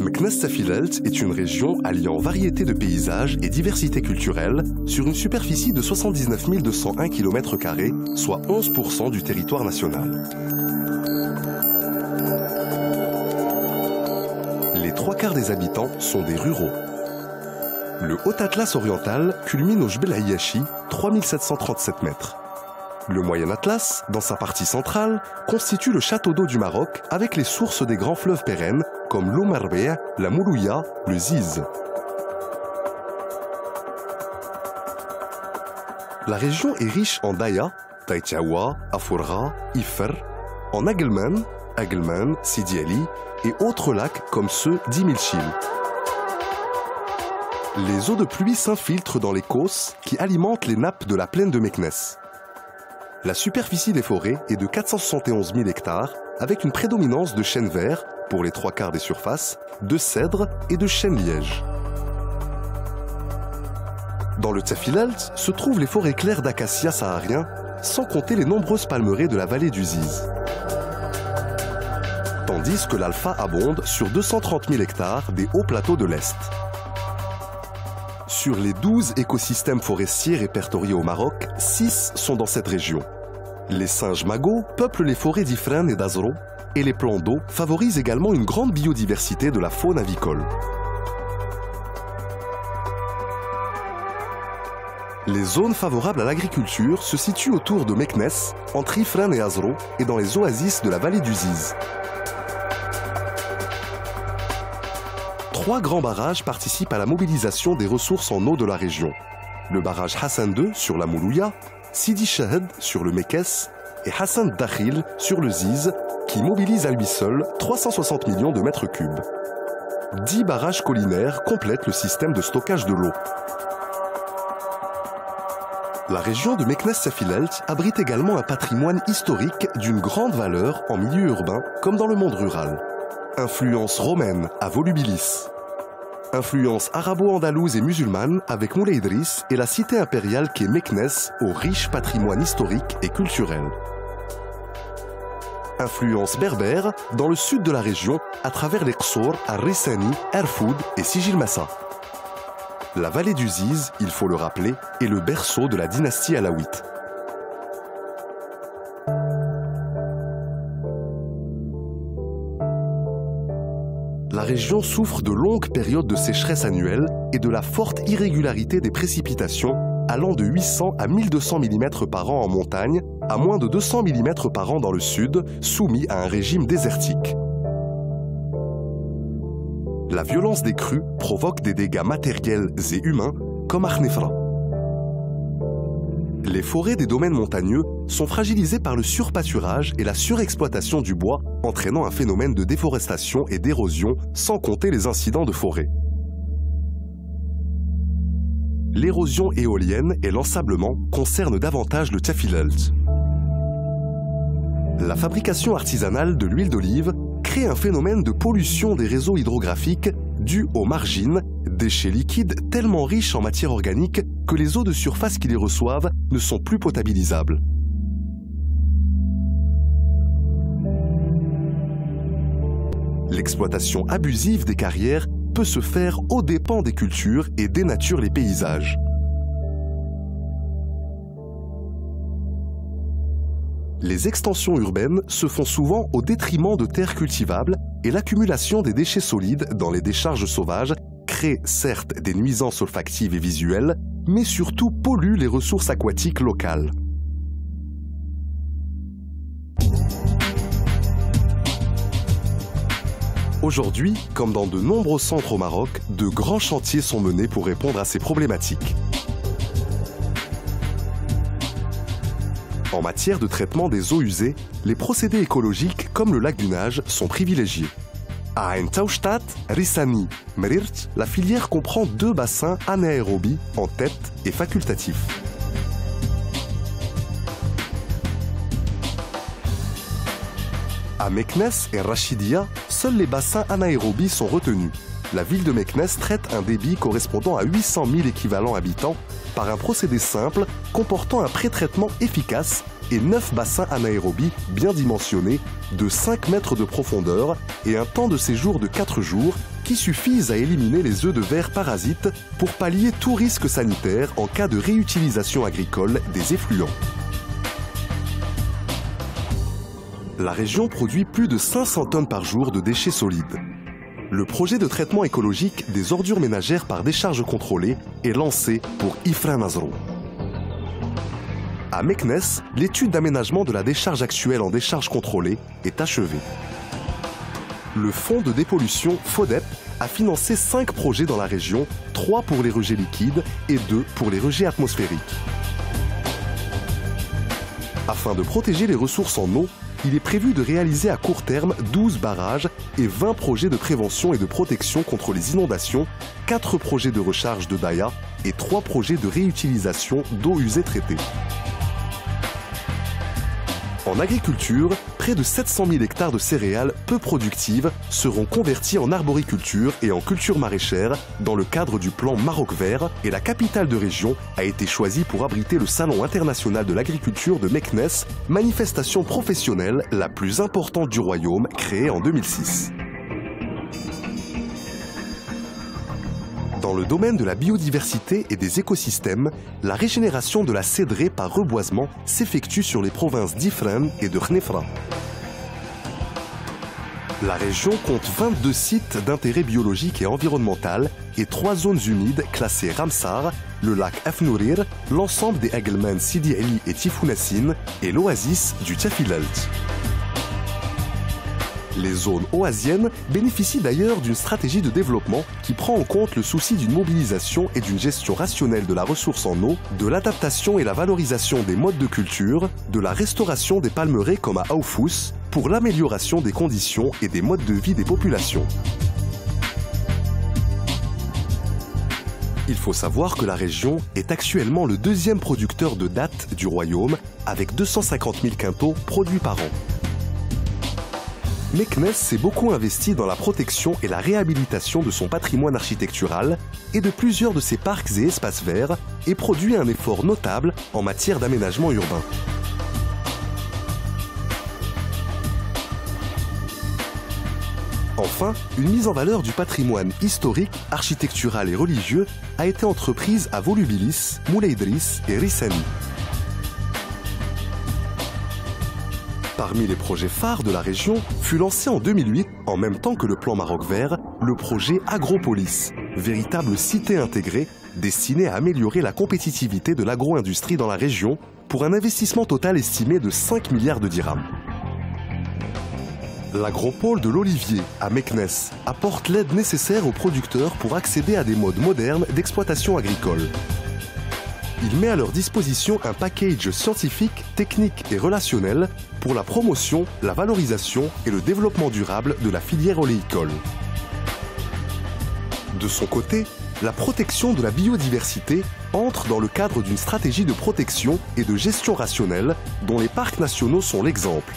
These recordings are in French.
Meknès Tafilalt est une région alliant variété de paysages et diversité culturelle sur une superficie de 79 201 km², soit 11% du territoire national. Les 3/4 des habitants sont des ruraux. Le Haut Atlas oriental culmine au Jbel Ayashi, 3737 mètres. Le Moyen Atlas, dans sa partie centrale, constitue le château d'eau du Maroc avec les sources des grands fleuves pérennes comme l'Oum Arbia, la Moulouya, le Ziz. La région est riche en Daya, Taïtiawa, Afourra, Ifr, en Agelman, Sidi Ali et autres lacs comme ceux d'Imilchil. Les eaux de pluie s'infiltrent dans les causses qui alimentent les nappes de la plaine de Meknès. La superficie des forêts est de 471 000 hectares, avec une prédominance de chênes verts, pour les 3/4 des surfaces, de cèdres et de chênes lièges. Dans le Tafilalt se trouvent les forêts claires d'acacias sahariens, sans compter les nombreuses palmeraies de la vallée du Ziz. Tandis que l'alpha abonde sur 230 000 hectares des hauts plateaux de l'Est. Sur les 12 écosystèmes forestiers répertoriés au Maroc, 6 sont dans cette région. Les singes magos peuplent les forêts d'Ifrane et d'Azro, et les plans d'eau favorisent également une grande biodiversité de la faune avicole. Les zones favorables à l'agriculture se situent autour de Meknès, entre Ifrane et Azro, et dans les oasis de la vallée du Ziz. 3 grands barrages participent à la mobilisation des ressources en eau de la région. Le barrage Hassan II sur la Moulouya, Sidi Chahed sur le Mekès et Hassan Dakhil sur le Ziz, qui mobilise à lui seul 360 millions de mètres cubes. 10 barrages collinaires complètent le système de stockage de l'eau. La région de Meknès Tafilalt abrite également un patrimoine historique d'une grande valeur en milieu urbain comme dans le monde rural. Influence romaine à Volubilis. Influence arabo-andalouse et musulmane avec Moulay Idriss et la cité impériale qu'est Meknès au riche patrimoine historique et culturel. Influence berbère dans le sud de la région à travers les Qsour, Ar-Rissani, Erfoud et Sijil Massa. La vallée du Ziz, il faut le rappeler, est le berceau de la dynastie alaouite. La région souffre de longues périodes de sécheresse annuelle et de la forte irrégularité des précipitations allant de 800 à 1200 mm par an en montagne à moins de 200 mm par an dans le sud, soumis à un régime désertique. La violence des crues provoque des dégâts matériels et humains comme à Khnefra. Les forêts des domaines montagneux sont fragilisées par le surpâturage et la surexploitation du bois, entraînant un phénomène de déforestation et d'érosion, sans compter les incidents de forêt. L'érosion éolienne et l'ensablement concernent davantage le Tafilalt. La fabrication artisanale de l'huile d'olive crée un phénomène de pollution des réseaux hydrographiques dû aux margines, déchets liquides tellement riches en matière organique que les eaux de surface qui les reçoivent ne sont plus potabilisables. L'exploitation abusive des carrières peut se faire aux dépens des cultures et dénature les paysages. Les extensions urbaines se font souvent au détriment de terres cultivables et l'accumulation des déchets solides dans les décharges sauvages crée certes des nuisances olfactives et visuelles, mais surtout pollue les ressources aquatiques locales. Aujourd'hui, comme dans de nombreux centres au Maroc, de grands chantiers sont menés pour répondre à ces problématiques. En matière de traitement des eaux usées, les procédés écologiques comme le lagunage sont privilégiés. À Ain Taouchtat, Rissani, Merirt, la filière comprend 2 bassins anaérobies en tête et facultatifs. À Meknès et Rachidia, seuls les bassins anaérobies sont retenus. La ville de Meknès traite un débit correspondant à 800 000 équivalents habitants par un procédé simple comportant un pré-traitement efficace et 9 bassins anaérobies bien dimensionnés de 5 mètres de profondeur et un temps de séjour de 4 jours qui suffisent à éliminer les œufs de verre parasites pour pallier tout risque sanitaire en cas de réutilisation agricole des effluents. La région produit plus de 500 tonnes par jour de déchets solides. Le projet de traitement écologique des ordures ménagères par décharge contrôlée est lancé pour Ifra Nazro. À Meknès, l'étude d'aménagement de la décharge actuelle en décharge contrôlée est achevée. Le fonds de dépollution FODEP a financé 5 projets dans la région, 3 pour les rejets liquides et 2 pour les rejets atmosphériques. Afin de protéger les ressources en eau, il est prévu de réaliser à court terme 12 barrages et 20 projets de prévention et de protection contre les inondations, 4 projets de recharge de Daya et 3 projets de réutilisation d'eau usée traitée. En agriculture, près de 700 000 hectares de céréales peu productives seront convertis en arboriculture et en culture maraîchère dans le cadre du plan Maroc Vert et la capitale de région a été choisie pour abriter le Salon international de l'agriculture de Meknès, manifestation professionnelle la plus importante du royaume créée en 2006. Dans le domaine de la biodiversité et des écosystèmes, la régénération de la cédrée par reboisement s'effectue sur les provinces d'Ifrane et de Khnefra. La région compte 22 sites d'intérêt biologique et environnemental et 3 zones humides classées Ramsar, le lac Afnourir, l'ensemble des Agelman Sidi Ali et Tifounassine et l'oasis du Tafilalt. Les zones oasiennes bénéficient d'ailleurs d'une stratégie de développement qui prend en compte le souci d'une mobilisation et d'une gestion rationnelle de la ressource en eau, de l'adaptation et la valorisation des modes de culture, de la restauration des palmeraies comme à Aoufous, pour l'amélioration des conditions et des modes de vie des populations. Il faut savoir que la région est actuellement le 2e producteur de dattes du royaume, avec 250 000 quintaux produits par an. Meknès s'est beaucoup investi dans la protection et la réhabilitation de son patrimoine architectural et de plusieurs de ses parcs et espaces verts et produit un effort notable en matière d'aménagement urbain. Enfin, une mise en valeur du patrimoine historique, architectural et religieux a été entreprise à Volubilis, Moulay Idriss et Rissani. Parmi les projets phares de la région fut lancé en 2008, en même temps que le plan Maroc Vert, le projet Agropolis, véritable cité intégrée destinée à améliorer la compétitivité de l'agro-industrie dans la région pour un investissement total estimé de 5 milliards de dirhams. L'agropôle de l'Olivier à Meknès apporte l'aide nécessaire aux producteurs pour accéder à des modes modernes d'exploitation agricole. Il met à leur disposition un package scientifique, technique et relationnel pour la promotion, la valorisation et le développement durable de la filière oléicole. De son côté, la protection de la biodiversité entre dans le cadre d'une stratégie de protection et de gestion rationnelle dont les parcs nationaux sont l'exemple.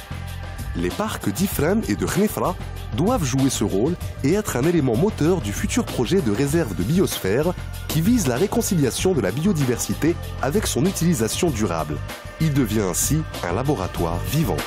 Les parcs d'Ifrane et de Khnefra doivent jouer ce rôle et être un élément moteur du futur projet de réserve de biosphère qui vise la réconciliation de la biodiversité avec son utilisation durable. Il devient ainsi un laboratoire vivant.